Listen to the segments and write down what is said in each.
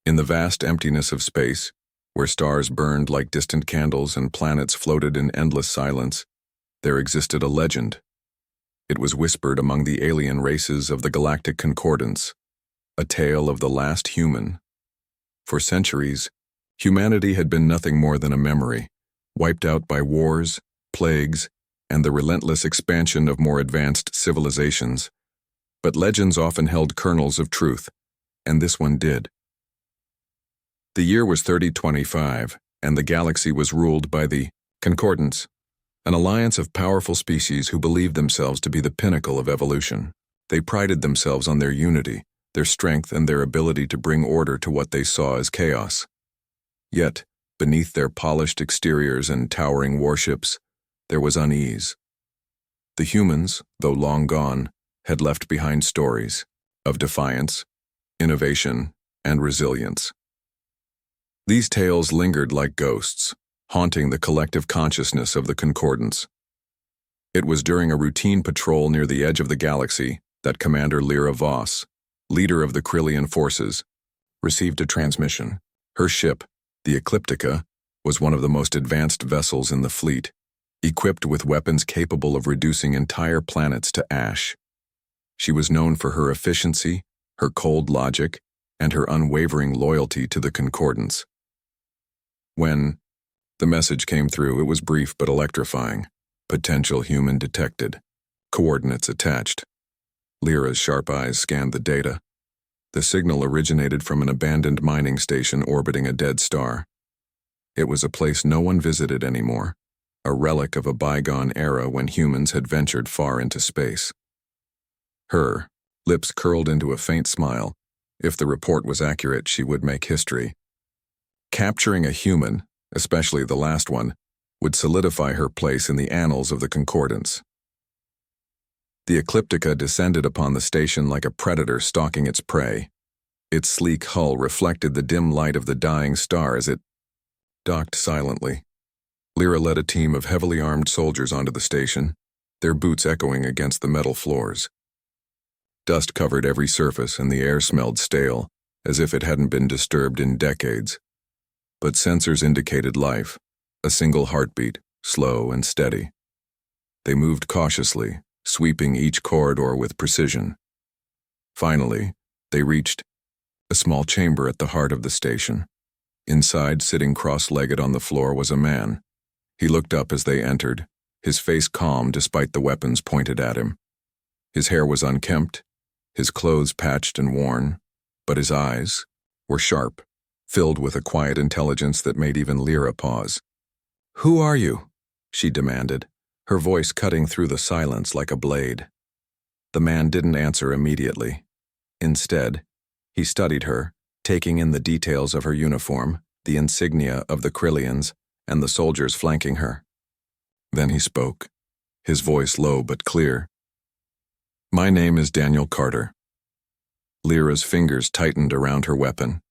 In the vast emptiness of space, where stars burned like distant candles and planets floated in endless silence, there existed a legend. It was whispered among the alien races of the Galactic Concordance, a tale of the last human. For centuries, humanity had been nothing more than a memory, wiped out by wars, plagues, and the relentless expansion of more advanced civilizations. But legends often held kernels of truth, and this one did. The year was 3025, and the galaxy was ruled by the Concordance, an alliance of powerful species who believed themselves to be the pinnacle of evolution. They prided themselves on their unity, their strength, and their ability to bring order to what they saw as chaos. Yet, beneath their polished exteriors and towering warships, there was unease. The humans, though long gone, had left behind stories of defiance, innovation, and resilience. These tales lingered like ghosts, haunting the collective consciousness of the Concordance. It was during a routine patrol near the edge of the galaxy that Commander Lyra Voss, leader of the Krillian forces, received a transmission. Her ship, the Ecliptica, was one of the most advanced vessels in the fleet, equipped with weapons capable of reducing entire planets to ash. She was known for her efficiency, her cold logic, and her unwavering loyalty to the Concordance. When the message came through, it was brief but electrifying. Potential human detected. Coordinates attached. Lyra's sharp eyes scanned the data. The signal originated from an abandoned mining station orbiting a dead star. It was a place no one visited anymore, a relic of a bygone era when humans had ventured far into space. Her lips curled into a faint smile. If the report was accurate, she would make history. Capturing a human, especially the last one, would solidify her place in the annals of the Concordance. The Ecliptica descended upon the station like a predator stalking its prey. Its sleek hull reflected the dim light of the dying star as it docked silently. Lyra led a team of heavily armed soldiers onto the station, their boots echoing against the metal floors. Dust covered every surface and the air smelled stale, as if it hadn't been disturbed in decades. But sensors indicated life, a single heartbeat, slow and steady. They moved cautiously, sweeping each corridor with precision. Finally, they reached a small chamber at the heart of the station. Inside, sitting cross-legged on the floor, was a man. He looked up as they entered, his face calm despite the weapons pointed at him. His hair was unkempt, his clothes patched and worn, but his eyes were sharp, filled with a quiet intelligence that made even Lyra pause. "Who are you?" she demanded, her voice cutting through the silence like a blade. The man didn't answer immediately. Instead, he studied her, taking in the details of her uniform, the insignia of the Krillians, and the soldiers flanking her. Then he spoke, his voice low but clear. "My name is Daniel Carter." Lyra's fingers tightened around her weapon.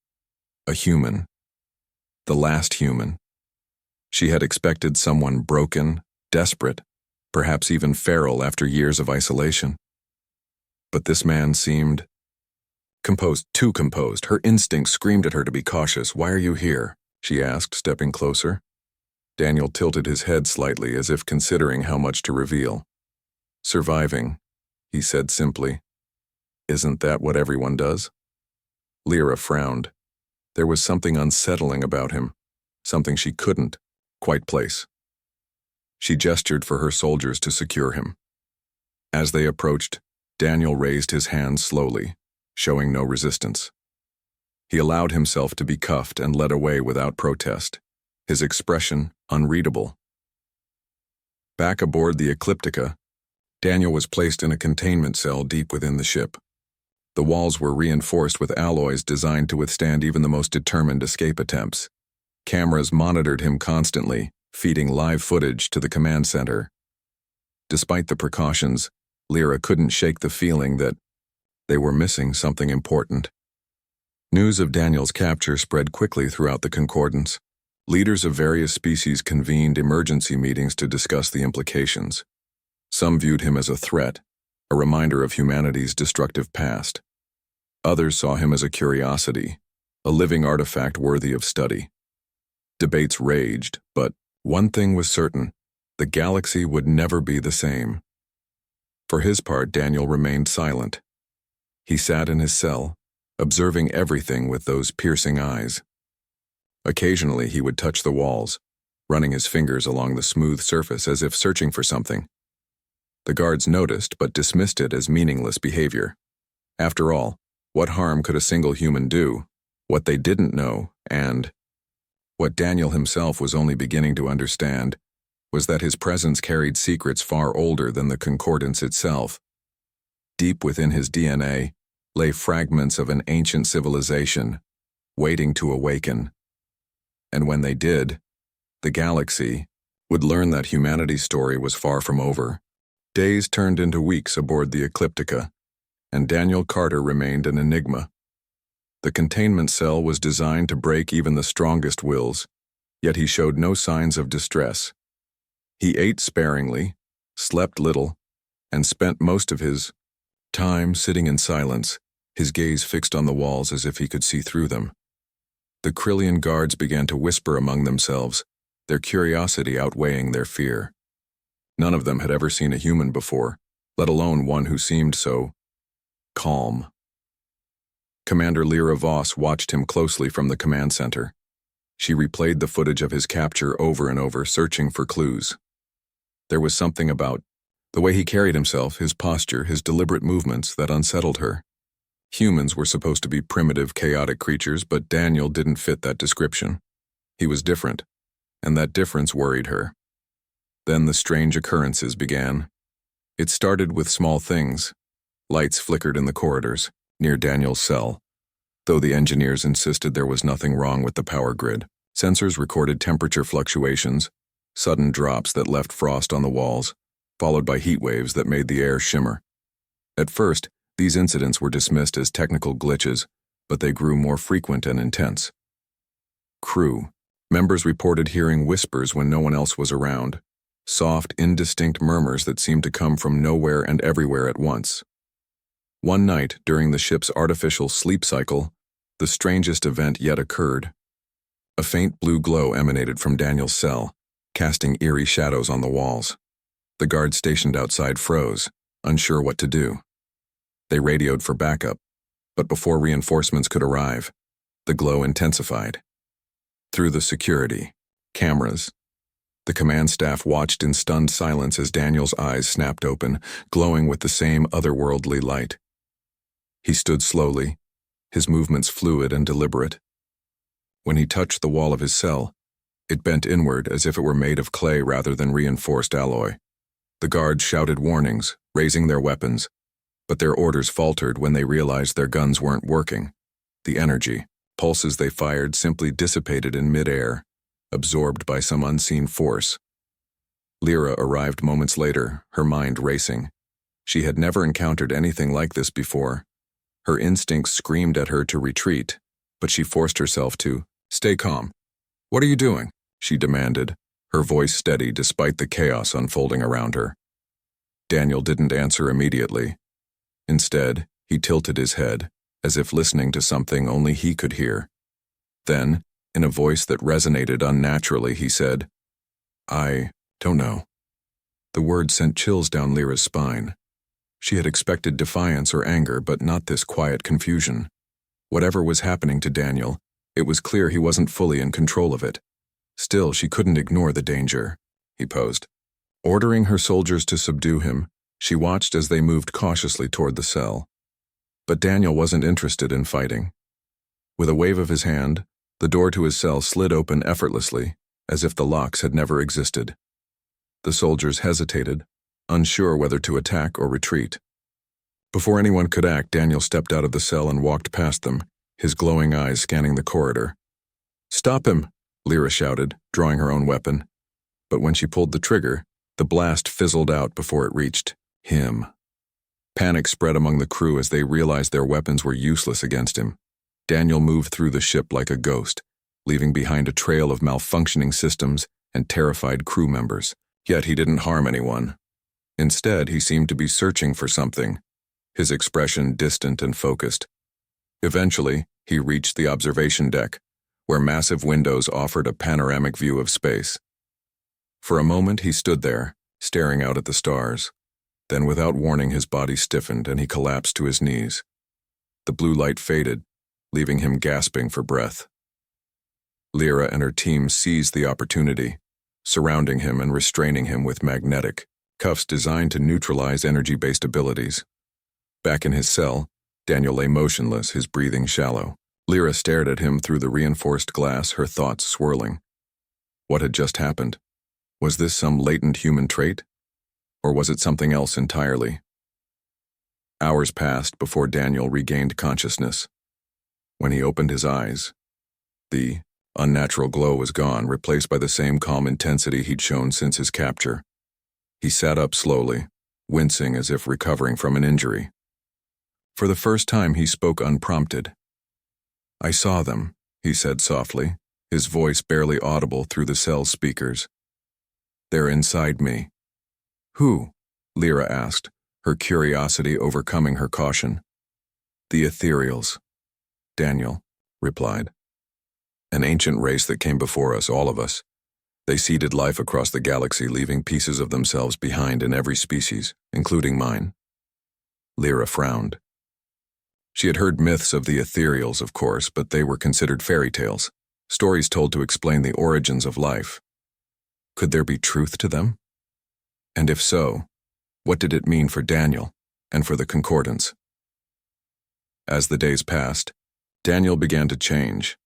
A human. The last human. She had expected someone broken, desperate, perhaps even feral after years of isolation. But this man seemed composed, too composed. Her instincts screamed at her to be cautious. "Why are you here?" she asked, stepping closer. Daniel tilted his head slightly as if considering how much to reveal. "Surviving," he said simply. "Isn't that what everyone does?" Lyra frowned. There was something unsettling about him, something she couldn't quite place. She gestured for her soldiers to secure him. As they approached, Daniel raised his hands slowly, showing no resistance. He allowed himself to be cuffed and led away without protest, his expression unreadable. Back aboard the Ecliptica, Daniel was placed in a containment cell deep within the ship. The walls were reinforced with alloys designed to withstand even the most determined escape attempts. Cameras monitored him constantly, feeding live footage to the command center. Despite the precautions, Lyra couldn't shake the feeling that they were missing something important. News of Daniel's capture spread quickly throughout the Concordance. Leaders of various species convened emergency meetings to discuss the implications. Some viewed him as a threat, a reminder of humanity's destructive past. Others saw him as a curiosity, a living artifact worthy of study. Debates raged, but one thing was certain: the galaxy would never be the same. For his part, Daniel remained silent. He sat in his cell, observing everything with those piercing eyes. Occasionally he would touch the walls, running his fingers along the smooth surface as if searching for something. The guards noticed but dismissed it as meaningless behavior. After all, what harm could a single human do? What they didn't know, and what Daniel himself was only beginning to understand, was that his presence carried secrets far older than the concordance itself. Deep within his DNA lay fragments of an ancient civilization, waiting to awaken. And when they did, the galaxy would learn that humanity's story was far from over. Days turned into weeks aboard the Ecliptica, and Daniel Carter remained an enigma. The containment cell was designed to break even the strongest wills, yet he showed no signs of distress. He ate sparingly, slept little, and spent most of his time sitting in silence, his gaze fixed on the walls as if he could see through them. The Krillian guards began to whisper among themselves, their curiosity outweighing their fear. None of them had ever seen a human before, let alone one who seemed so calm. Commander Lyra Voss watched him closely from the command center. She replayed the footage of his capture over and over, searching for clues. There was something about the way he carried himself, his posture, his deliberate movements, that unsettled her. Humans were supposed to be primitive, chaotic creatures, but Daniel didn't fit that description. He was different, and that difference worried her. Then the strange occurrences began. It started with small things. Lights flickered in the corridors, near Daniel's cell. Though the engineers insisted there was nothing wrong with the power grid, sensors recorded temperature fluctuations, sudden drops that left frost on the walls, followed by heat waves that made the air shimmer. At first, these incidents were dismissed as technical glitches, but they grew more frequent and intense. Crew members reported hearing whispers when no one else was around, soft, indistinct murmurs that seemed to come from nowhere and everywhere at once. One night, during the ship's artificial sleep cycle, the strangest event yet occurred. A faint blue glow emanated from Daniel's cell, casting eerie shadows on the walls. The guards stationed outside froze, unsure what to do. They radioed for backup, but before reinforcements could arrive, the glow intensified. Through the security cameras, the command staff watched in stunned silence as Daniel's eyes snapped open, glowing with the same otherworldly light. He stood slowly, his movements fluid and deliberate. When he touched the wall of his cell, it bent inward as if it were made of clay rather than reinforced alloy. The guards shouted warnings, raising their weapons, but their orders faltered when they realized their guns weren't working. The energy, pulses they fired, simply dissipated in mid-air, absorbed by some unseen force. Lyra arrived moments later, her mind racing. She had never encountered anything like this before. Her instincts screamed at her to retreat, but she forced herself to stay calm. "What are you doing?" she demanded, her voice steady despite the chaos unfolding around her. Daniel didn't answer immediately. Instead, he tilted his head, as if listening to something only he could hear. Then, in a voice that resonated unnaturally, he said, "I don't know." The word sent chills down Lyra's spine. She had expected defiance or anger, but not this quiet confusion. Whatever was happening to Daniel, it was clear he wasn't fully in control of it. Still, she couldn't ignore the danger he posed. Ordering her soldiers to subdue him, she watched as they moved cautiously toward the cell. But Daniel wasn't interested in fighting. With a wave of his hand, the door to his cell slid open effortlessly, as if the locks had never existed. The soldiers hesitated, unsure whether to attack or retreat. Before anyone could act, Daniel stepped out of the cell and walked past them, his glowing eyes scanning the corridor. "Stop him!" Lyra shouted, drawing her own weapon. But when she pulled the trigger, the blast fizzled out before it reached him. Panic spread among the crew as they realized their weapons were useless against him. Daniel moved through the ship like a ghost, leaving behind a trail of malfunctioning systems and terrified crew members. Yet he didn't harm anyone. Instead, he seemed to be searching for something, his expression distant and focused. Eventually, he reached the observation deck, where massive windows offered a panoramic view of space. For a moment he stood there, staring out at the stars. Then without warning his body stiffened and he collapsed to his knees. The blue light faded, leaving him gasping for breath. Lyra and her team seized the opportunity, surrounding him and restraining him with magnetic cuffs designed to neutralize energy-based abilities. Back in his cell, Daniel lay motionless, his breathing shallow. Lyra stared at him through the reinforced glass, her thoughts swirling. What had just happened? Was this some latent human trait? Or was it something else entirely? Hours passed before Daniel regained consciousness. When he opened his eyes, the unnatural glow was gone, replaced by the same calm intensity he'd shown since his capture. He sat up slowly, wincing as if recovering from an injury. For the first time he spoke unprompted. "I saw them," he said softly, his voice barely audible through the cell's speakers. "They're inside me." "Who?" Lyra asked, her curiosity overcoming her caution. "The Ethereals," Daniel replied. "An ancient race that came before us, all of us. They seeded life across the galaxy, leaving pieces of themselves behind in every species, including mine." Lyra frowned. She had heard myths of the Ethereals, of course, but they were considered fairy tales, stories told to explain the origins of life. Could there be truth to them? And if so, what did it mean for Daniel and for the Concordance? As the days passed, Daniel began to change.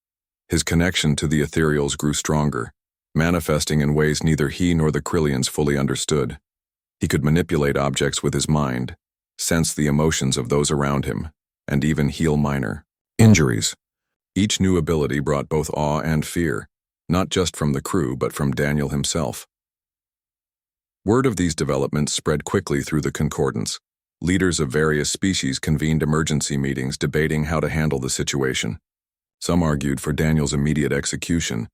His connection to the Ethereals grew stronger, manifesting in ways neither he nor the Krillians fully understood. He could manipulate objects with his mind, sense the emotions of those around him, and even heal minor injuries. Each new ability brought both awe and fear, not just from the crew but from Daniel himself. Word of these developments spread quickly through the Concordance. Leaders of various species convened emergency meetings debating how to handle the situation. Some argued for Daniel's immediate execution,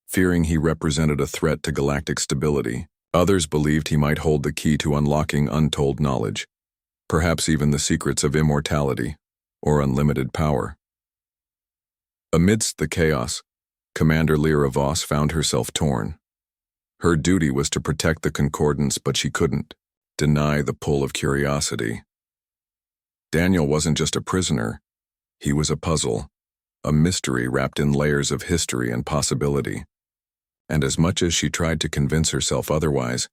fearing he represented a threat to galactic stability. Others believed he might hold the key to unlocking untold knowledge, perhaps even the secrets of immortality or unlimited power. Amidst the chaos, Commander Lyra Voss found herself torn. Her duty was to protect the Concordance, but she couldn't deny the pull of curiosity. Daniel wasn't just a prisoner, he was a puzzle, a mystery wrapped in layers of history and possibility. And as much as she tried to convince herself otherwise,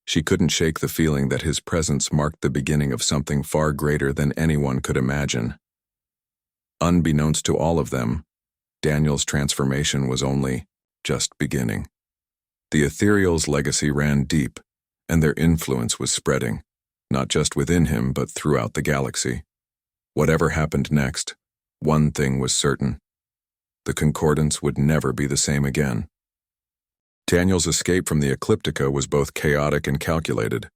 she couldn't shake the feeling that his presence marked the beginning of something far greater than anyone could imagine. Unbeknownst to all of them, Daniel's transformation was only just beginning. The Ethereals' legacy ran deep, and their influence was spreading, not just within him but throughout the galaxy. Whatever happened next, one thing was certain: the Concordance would never be the same again. Daniel's escape from the Ecliptica was both chaotic and calculated.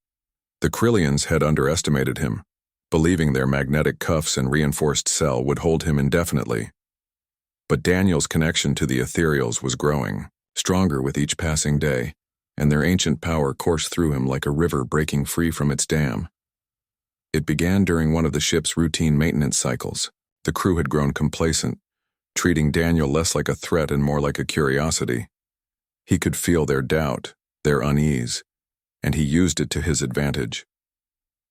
The Krillians had underestimated him, believing their magnetic cuffs and reinforced cell would hold him indefinitely. But Daniel's connection to the Ethereals was growing, stronger with each passing day, and their ancient power coursed through him like a river breaking free from its dam. It began during one of the ship's routine maintenance cycles. The crew had grown complacent, treating Daniel less like a threat and more like a curiosity. He could feel their doubt, their unease, and he used it to his advantage.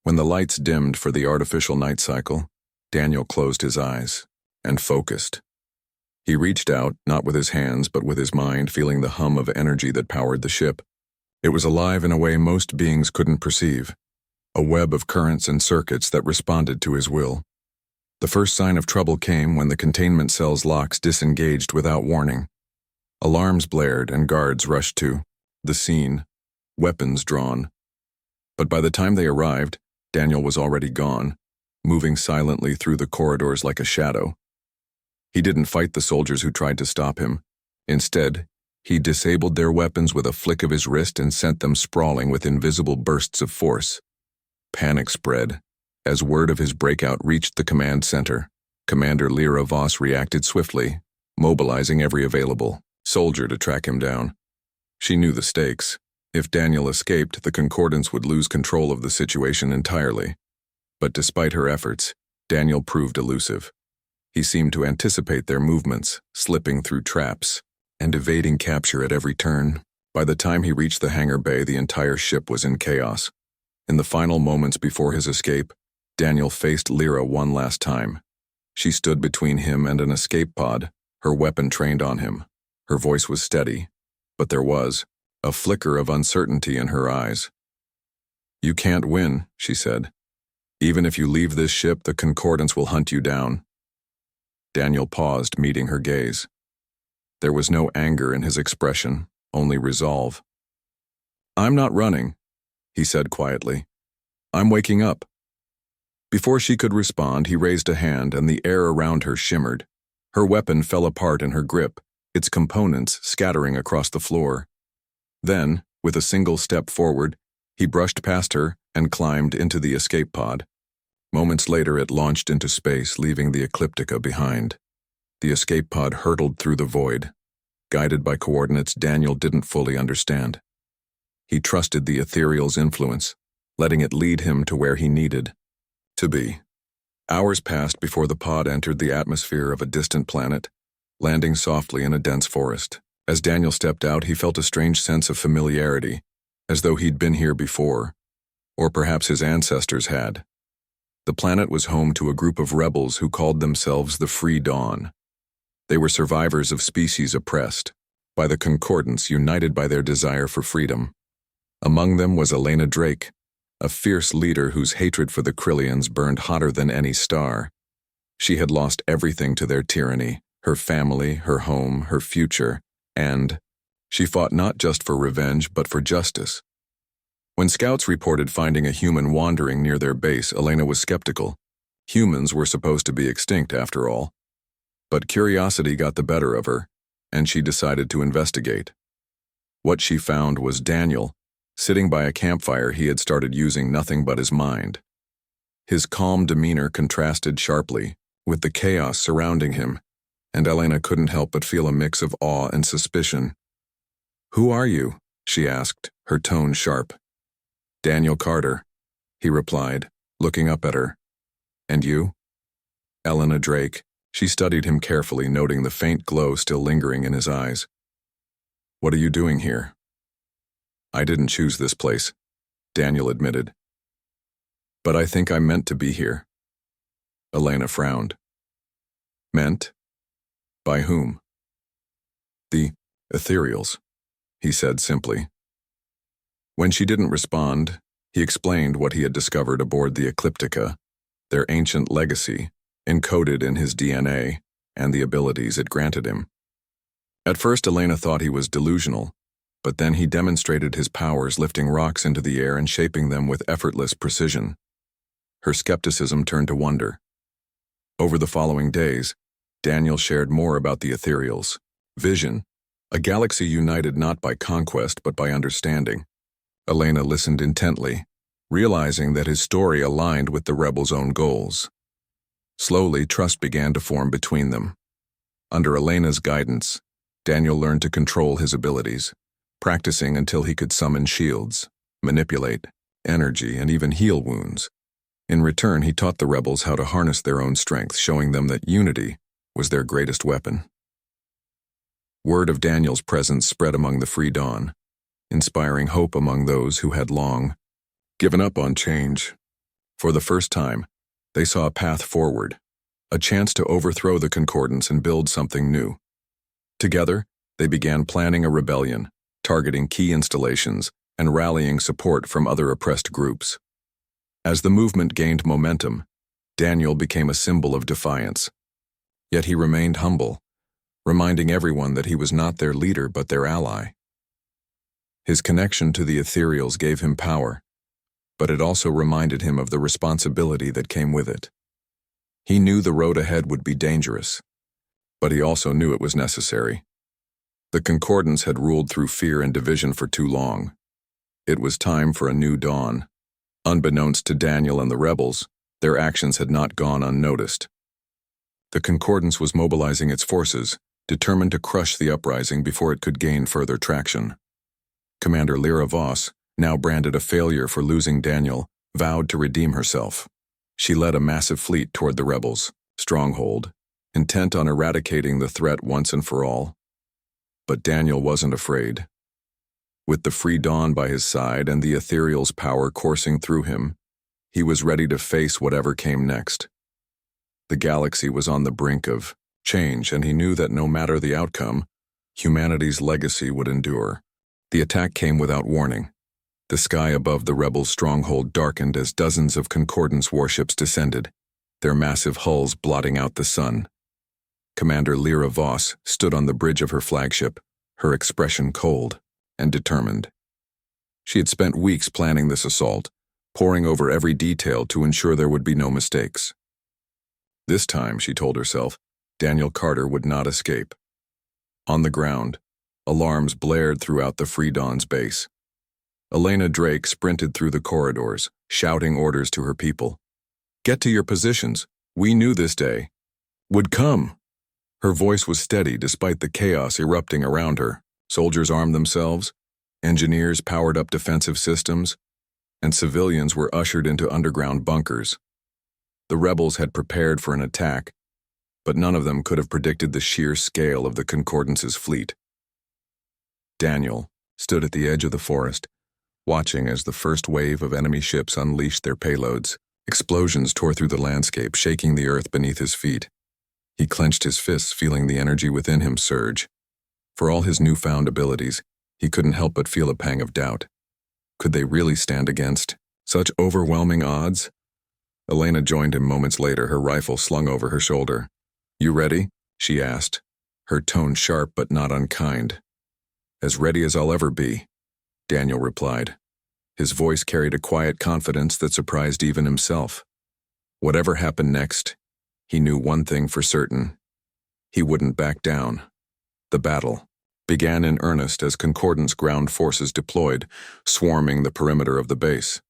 When the lights dimmed for the artificial night cycle, Daniel closed his eyes and focused. He reached out, not with his hands but with his mind, feeling the hum of energy that powered the ship. It was alive in a way most beings couldn't perceive, a web of currents and circuits that responded to his will. The first sign of trouble came when the containment cell's locks disengaged without warning. Alarms blared and guards rushed to the scene, weapons drawn. But by the time they arrived, Daniel was already gone, moving silently through the corridors like a shadow. He didn't fight the soldiers who tried to stop him. Instead, he disabled their weapons with a flick of his wrist and sent them sprawling with invisible bursts of force. Panic spread. As word of his breakout reached the command center, Commander Lyra Voss reacted swiftly, mobilizing every available soldier to track him down. She knew the stakes. If Daniel escaped, the Concordance would lose control of the situation entirely. But despite her efforts, Daniel proved elusive. He seemed to anticipate their movements, slipping through traps and evading capture at every turn. By the time he reached the hangar bay, the entire ship was in chaos. In the final moments before his escape, Daniel faced Lyra one last time. She stood between him and an escape pod, her weapon trained on him. Her voice was steady, but there was a flicker of uncertainty in her eyes. "You can't win," she said. "Even if you leave this ship, the Concordance will hunt you down." Daniel paused, meeting her gaze. There was no anger in his expression, only resolve. "I'm not running," he said quietly. "I'm waking up." Before she could respond, he raised a hand and the air around her shimmered. Her weapon fell apart in her grip, its components scattering across the floor. Then, with a single step forward, he brushed past her and climbed into the escape pod. Moments later, it launched into space, leaving the Ecliptica behind. The escape pod hurtled through the void. Guided by coordinates Daniel didn't fully understand. He trusted the ethereal's influence, letting it lead him to where he needed to be. Hours passed before the pod entered the atmosphere of a distant planet, landing softly in a dense forest. As Daniel stepped out, he felt a strange sense of familiarity, as though he'd been here before, or perhaps his ancestors had. The planet was home to a group of rebels who called themselves the Free Dawn. They were survivors of species oppressed by the Concordance, united by their desire for freedom. Among them was Elena Drake, a fierce leader whose hatred for the Krillians burned hotter than any star. She had lost everything to their tyranny, her family, her home, her future, and she fought not just for revenge but for justice. When scouts reported finding a human wandering near their base, Elena was skeptical. Humans were supposed to be extinct after all. But curiosity got the better of her, and she decided to investigate. What she found was Daniel, sitting by a campfire he had started using nothing but his mind. His calm demeanor contrasted sharply with the chaos surrounding him, and Elena couldn't help but feel a mix of awe and suspicion. "Who are you?" she asked, her tone sharp. "Daniel Carter," he replied, looking up at her. "And you?" "Elena Drake." She studied him carefully, noting the faint glow still lingering in his eyes. "What are you doing here?" "I didn't choose this place," Daniel admitted. "But I think I'm meant to be here." Elena frowned. "Meant? By whom?" "The ethereals," he said simply. When she didn't respond, he explained what he had discovered aboard the Ecliptica, their ancient legacy, encoded in his DNA, and the abilities it granted him. At first, Elena thought he was delusional, but then he demonstrated his powers, lifting rocks into the air and shaping them with effortless precision. Her skepticism turned to wonder. Over the following days, Daniel shared more about the ethereals' vision, a galaxy united not by conquest but by understanding. Elena listened intently, realizing that his story aligned with the rebels' own goals. Slowly, trust began to form between them. Under Elena's guidance, Daniel learned to control his abilities, practicing until he could summon shields, manipulate energy, and even heal wounds. In return, he taught the rebels how to harness their own strength, showing them that unity was their greatest weapon. Word of Daniel's presence spread among the Free Dawn, inspiring hope among those who had long given up on change. For the first time, they saw a path forward, a chance to overthrow the Concordance and build something new. Together, they began planning a rebellion, targeting key installations and rallying support from other oppressed groups. As the movement gained momentum, Daniel became a symbol of defiance. Yet he remained humble, reminding everyone that he was not their leader but their ally. His connection to the ethereals gave him power, but it also reminded him of the responsibility that came with it. He knew the road ahead would be dangerous, but he also knew it was necessary. The Concordance had ruled through fear and division for too long. It was time for a new dawn. Unbeknownst to Daniel and the rebels, their actions had not gone unnoticed. The Concordance was mobilizing its forces, determined to crush the uprising before it could gain further traction. Commander Lyra Voss, now branded a failure for losing Daniel, vowed to redeem herself. She led a massive fleet toward the rebels' stronghold, intent on eradicating the threat once and for all. But Daniel wasn't afraid. With the free dawn by his side and the ethereal's power coursing through him, he was ready to face whatever came next. The galaxy was on the brink of change, and he knew that no matter the outcome, humanity's legacy would endure. The attack came without warning. The sky above the rebels' stronghold darkened as dozens of Concordance warships descended, their massive hulls blotting out the sun. Commander Lyra Voss stood on the bridge of her flagship, her expression cold and determined. She had spent weeks planning this assault, poring over every detail to ensure there would be no mistakes. This time, she told herself, Daniel Carter would not escape. On the ground, alarms blared throughout the Free Dawn's base. Elena Drake sprinted through the corridors, shouting orders to her people. "Get to your positions. We knew this day would come." Her voice was steady despite the chaos erupting around her. Soldiers armed themselves, engineers powered up defensive systems, and civilians were ushered into underground bunkers. The rebels had prepared for an attack, but none of them could have predicted the sheer scale of the Concordance's fleet. Daniel stood at the edge of the forest, watching as the first wave of enemy ships unleashed their payloads. Explosions tore through the landscape, shaking the earth beneath his feet. He clenched his fists, feeling the energy within him surge. For all his newfound abilities, he couldn't help but feel a pang of doubt. Could they really stand against such overwhelming odds? Elena joined him moments later, her rifle slung over her shoulder. "You ready?" she asked, her tone sharp but not unkind. "As ready as I'll ever be," Daniel replied. His voice carried a quiet confidence that surprised even himself. Whatever happened next, he knew one thing for certain. He wouldn't back down. The battle began in earnest as Concordance ground forces deployed, swarming the perimeter of the base.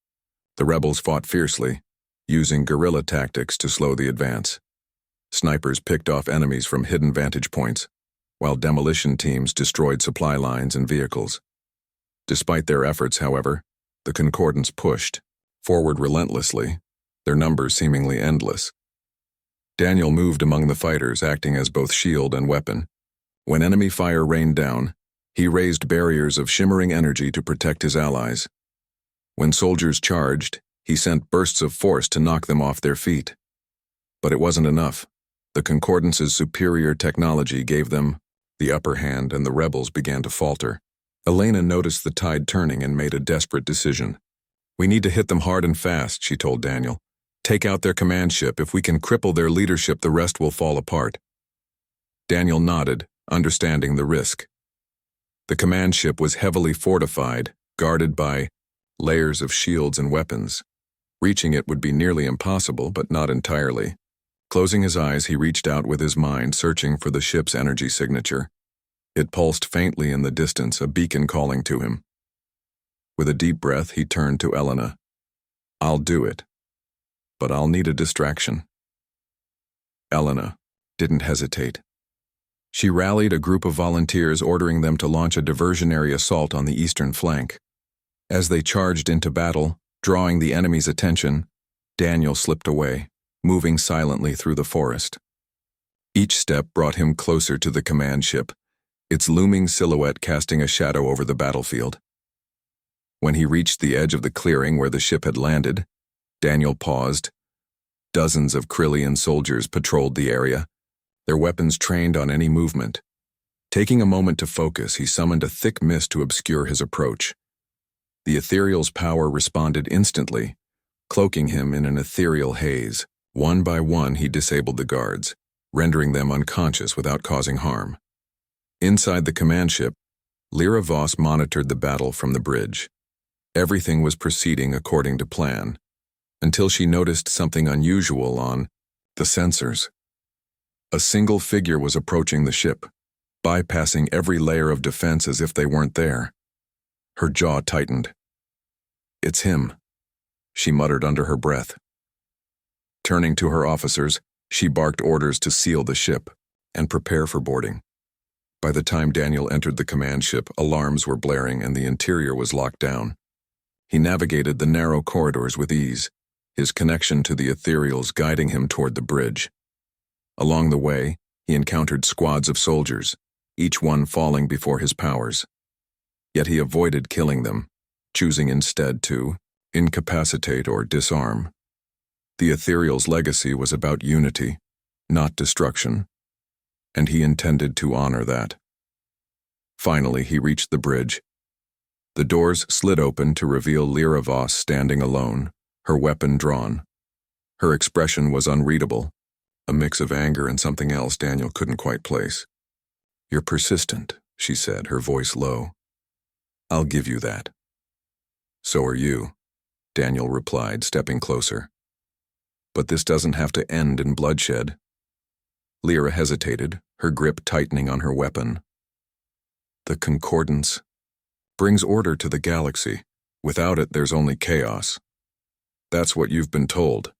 The rebels fought fiercely, using guerrilla tactics to slow the advance. Snipers picked off enemies from hidden vantage points, while demolition teams destroyed supply lines and vehicles. Despite their efforts, however, the Concordance pushed forward relentlessly, their numbers seemingly endless. Daniel moved among the fighters, acting as both shield and weapon. When enemy fire rained down, he raised barriers of shimmering energy to protect his allies. When soldiers charged, he sent bursts of force to knock them off their feet. But it wasn't enough. The Concordance's superior technology gave them the upper hand, and the rebels began to falter. Elena noticed the tide turning and made a desperate decision. "We need to hit them hard and fast," she told Daniel. "Take out their command ship. If we can cripple their leadership, the rest will fall apart." Daniel nodded, understanding the risk. The command ship was heavily fortified, guarded by layers of shields and weapons. Reaching it would be nearly impossible, but not entirely. Closing his eyes, he reached out with his mind, searching for the ship's energy signature. It pulsed faintly in the distance, a beacon calling to him. With a deep breath, he turned to Elena. "I'll do it, but I'll need a distraction." Elena didn't hesitate. She rallied a group of volunteers, ordering them to launch a diversionary assault on the eastern flank. As they charged into battle, drawing the enemy's attention, Daniel slipped away, moving silently through the forest. Each step brought him closer to the command ship, its looming silhouette casting a shadow over the battlefield. When he reached the edge of the clearing where the ship had landed, Daniel paused. Dozens of Krillian soldiers patrolled the area, their weapons trained on any movement. Taking a moment to focus, he summoned a thick mist to obscure his approach. The ethereal's power responded instantly, cloaking him in an ethereal haze. One by one, he disabled the guards, rendering them unconscious without causing harm. Inside the command ship, Lyra Voss monitored the battle from the bridge. Everything was proceeding according to plan, until she noticed something unusual on the sensors. A single figure was approaching the ship, bypassing every layer of defense as if they weren't there. Her jaw tightened. "It's him," she muttered under her breath. Turning to her officers, she barked orders to seal the ship and prepare for boarding. By the time Daniel entered the command ship, alarms were blaring and the interior was locked down. He navigated the narrow corridors with ease, his connection to the ethereals guiding him toward the bridge. Along the way, he encountered squads of soldiers, each one falling before his powers. Yet he avoided killing them, choosing instead to incapacitate or disarm. The Ethereal's legacy was about unity, not destruction, and he intended to honor that. Finally, he reached the bridge. The doors slid open to reveal Lyra Voss standing alone, her weapon drawn. Her expression was unreadable, a mix of anger and something else Daniel couldn't quite place. "You're persistent," she said, her voice low. "I'll give you that." "So are you," Daniel replied, stepping closer. "But this doesn't have to end in bloodshed." Lyra hesitated, her grip tightening on her weapon. "The Concordance brings order to the galaxy. Without it, there's only chaos." "That's what you've been told,"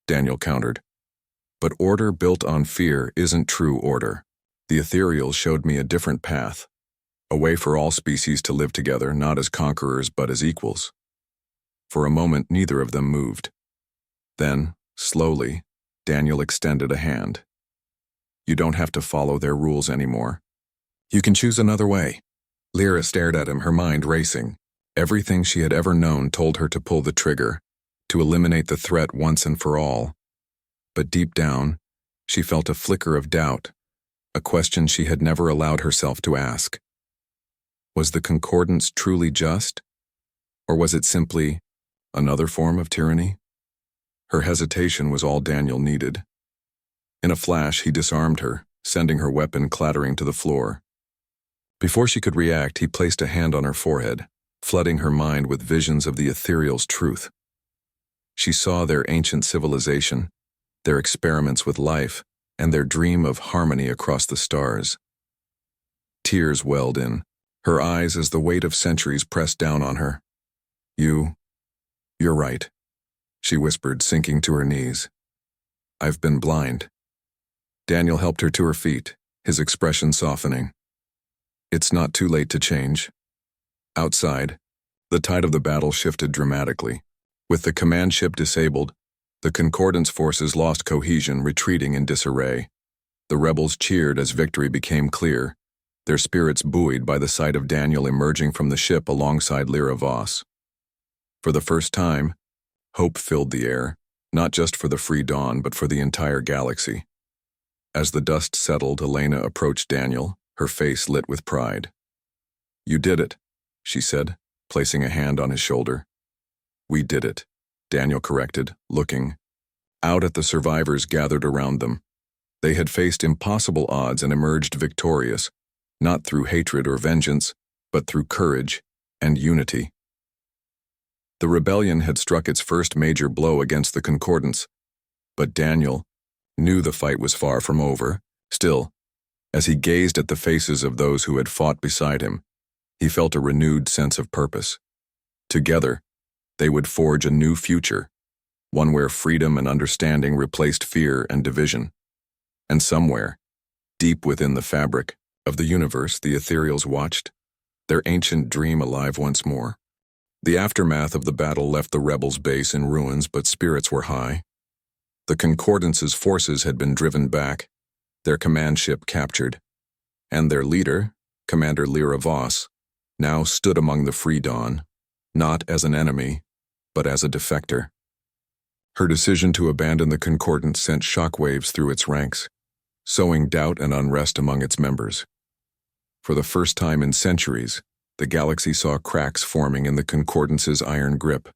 Daniel countered. "But order built on fear isn't true order. The Ethereals showed me a different path, a way for all species to live together, not as conquerors but as equals." For a moment, neither of them moved. Then, slowly, Daniel extended a hand. "You don't have to follow their rules anymore. You can choose another way." Lyra stared at him, her mind racing. Everything she had ever known told her to pull the trigger, to eliminate the threat once and for all. But deep down, she felt a flicker of doubt, a question she had never allowed herself to ask. Was the Concordance truly just? Or was it simply another form of tyranny? Her hesitation was all Daniel needed. In a flash, he disarmed her, sending her weapon clattering to the floor. Before she could react, he placed a hand on her forehead, flooding her mind with visions of the Ethereal's truth. She saw their ancient civilization, their experiments with life, and their dream of harmony across the stars. Tears welled in her eyes as the weight of centuries pressed down on her. You're right," she whispered, sinking to her knees. "I've been blind." Daniel helped her to her feet, his expression softening. "It's not too late to change." Outside, the tide of the battle shifted dramatically. With the command ship disabled, the Concordance forces lost cohesion, retreating in disarray. The rebels cheered as victory became clear, their spirits buoyed by the sight of Daniel emerging from the ship alongside Lyra Voss. For the first time, hope filled the air, not just for the free dawn, but for the entire galaxy. As the dust settled, Elena approached Daniel, her face lit with pride. "You did it," she said, placing a hand on his shoulder. "We did it," Daniel corrected, looking out at the survivors gathered around them. They had faced impossible odds and emerged victorious, not through hatred or vengeance, but through courage and unity. The rebellion had struck its first major blow against the Concordance, but Daniel knew the fight was far from over. Still, as he gazed at the faces of those who had fought beside him, he felt a renewed sense of purpose. Together, they would forge a new future, one where freedom and understanding replaced fear and division. And somewhere, deep within the fabric of the universe, the Ethereals watched, their ancient dream alive once more. The aftermath of the battle left the rebels' base in ruins, but spirits were high. The Concordance's forces had been driven back, their command ship captured, and their leader, Commander Lyra Voss, now stood among the Free Dawn, not as an enemy, but as a defector. Her decision to abandon the Concordance sent shockwaves through its ranks, sowing doubt and unrest among its members. For the first time in centuries, the galaxy saw cracks forming in the Concordance's iron grip.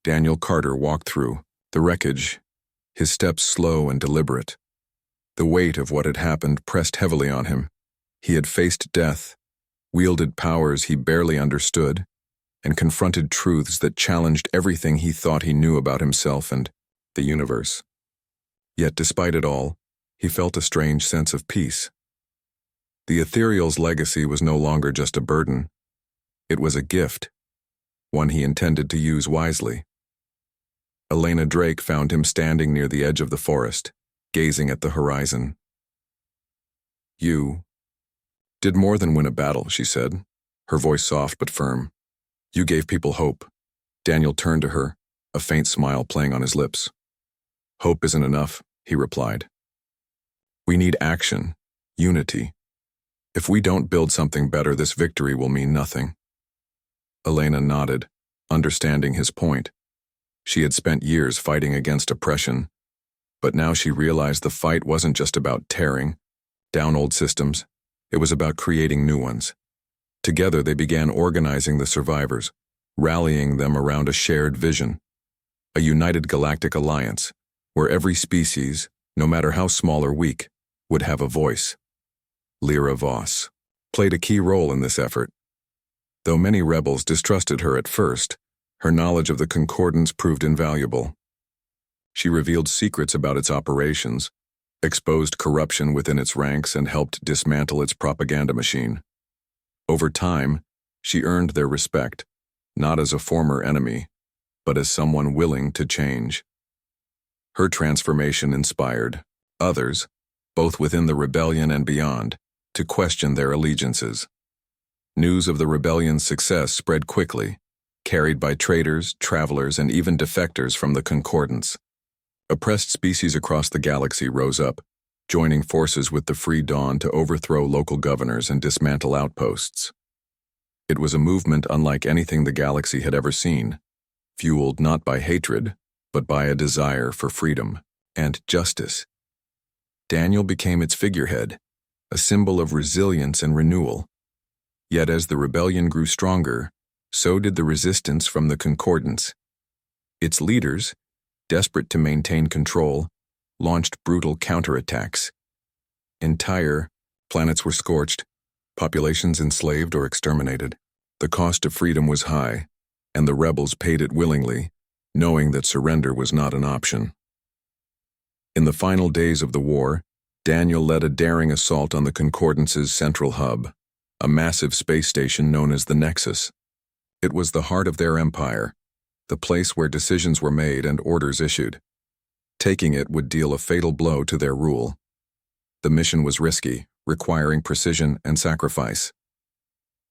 Daniel Carter walked through the wreckage, his steps slow and deliberate. The weight of what had happened pressed heavily on him. He had faced death, wielded powers he barely understood, and confronted truths that challenged everything he thought he knew about himself and the universe. Yet despite it all, he felt a strange sense of peace. The Ethereal's legacy was no longer just a burden. It was a gift, one he intended to use wisely. Elena Drake found him standing near the edge of the forest, gazing at the horizon. "You did more than win a battle," she said, her voice soft but firm. "You gave people hope." Daniel turned to her, a faint smile playing on his lips. "Hope isn't enough," he replied. We need action, unity. If we don't build something better, this victory will mean nothing. Elena nodded, understanding his point. She had spent years fighting against oppression, but now she realized the fight wasn't just about tearing down old systems, it was about creating new ones. Together they began organizing the survivors, rallying them around a shared vision, a united galactic alliance, where every species, no matter how small or weak, would have a voice. Lyra Voss played a key role in this effort. Though many rebels distrusted her at first, her knowledge of the Concordance proved invaluable. She revealed secrets about its operations, exposed corruption within its ranks, and helped dismantle its propaganda machine. Over time, she earned their respect, not as a former enemy, but as someone willing to change. Her transformation inspired others, both within the rebellion and beyond, to question their allegiances. News of the rebellion's success spread quickly, carried by traders, travelers, and even defectors from the Concordance. Oppressed species across the galaxy rose up, joining forces with the Free Dawn to overthrow local governors and dismantle outposts. It was a movement unlike anything the galaxy had ever seen, fueled not by hatred, but by a desire for freedom and justice. Daniel became its figurehead, a symbol of resilience and renewal. Yet as the rebellion grew stronger, so did the resistance from the Concordance. Its leaders, desperate to maintain control, launched brutal counterattacks. Entire planets were scorched, populations enslaved or exterminated. The cost of freedom was high, and the rebels paid it willingly, knowing that surrender was not an option. In the final days of the war, Daniel led a daring assault on the Concordance's central hub, a massive space station known as the Nexus. It was the heart of their empire, the place where decisions were made and orders issued. Taking it would deal a fatal blow to their rule. The mission was risky, requiring precision and sacrifice.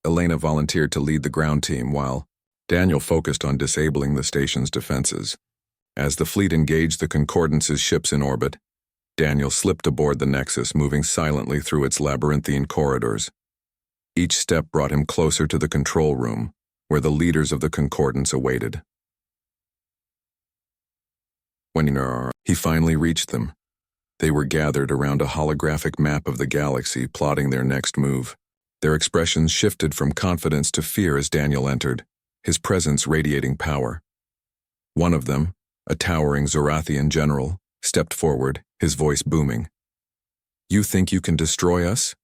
Elena volunteered to lead the ground team while Daniel focused on disabling the station's defenses. As the fleet engaged the Concordance's ships in orbit, Daniel slipped aboard the Nexus, moving silently through its labyrinthine corridors. Each step brought him closer to the control room, where the leaders of the Concordance awaited. When he finally reached them, they were gathered around a holographic map of the galaxy, plotting their next move. Their expressions shifted from confidence to fear as Daniel entered, his presence radiating power. One of them, a towering Zorathian general, stepped forward, his voice booming. "You think you can destroy us?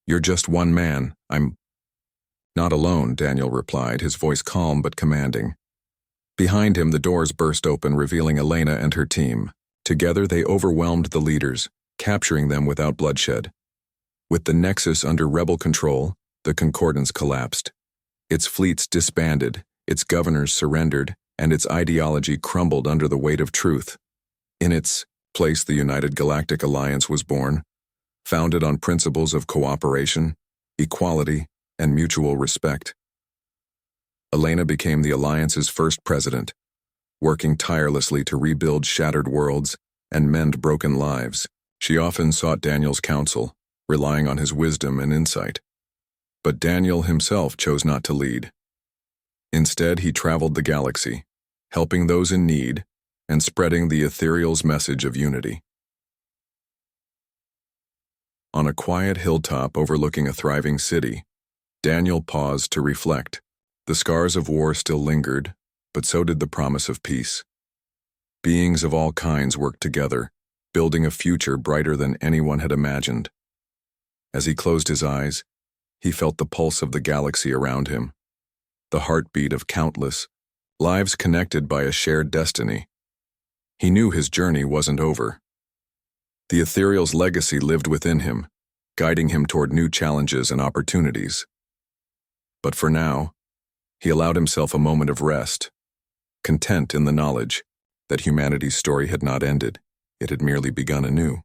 You're just one man. I'm not alone," Daniel replied, his voice calm but commanding. Behind him, the doors burst open, revealing Elena and her team. Together, they overwhelmed the leaders, capturing them without bloodshed. With the Nexus under rebel control, the Concordance collapsed. Its fleets disbanded, its governors surrendered, and its ideology crumbled under the weight of truth. In its place, the United Galactic Alliance was born, founded on principles of cooperation, equality, and mutual respect. Elena became the Alliance's first president, working tirelessly to rebuild shattered worlds and mend broken lives. She often sought Daniel's counsel, relying on his wisdom and insight. But Daniel himself chose not to lead. Instead, he traveled the galaxy, helping those in need and spreading the ethereal's message of unity. On a quiet hilltop overlooking a thriving city, Daniel paused to reflect. The scars of war still lingered, but so did the promise of peace. Beings of all kinds worked together, building a future brighter than anyone had imagined. As he closed his eyes, he felt the pulse of the galaxy around him, the heartbeat of countless lives connected by a shared destiny. He knew his journey wasn't over. The ethereal's legacy lived within him, guiding him toward new challenges and opportunities. But for now, he allowed himself a moment of rest, content in the knowledge that humanity's story had not ended, it had merely begun anew.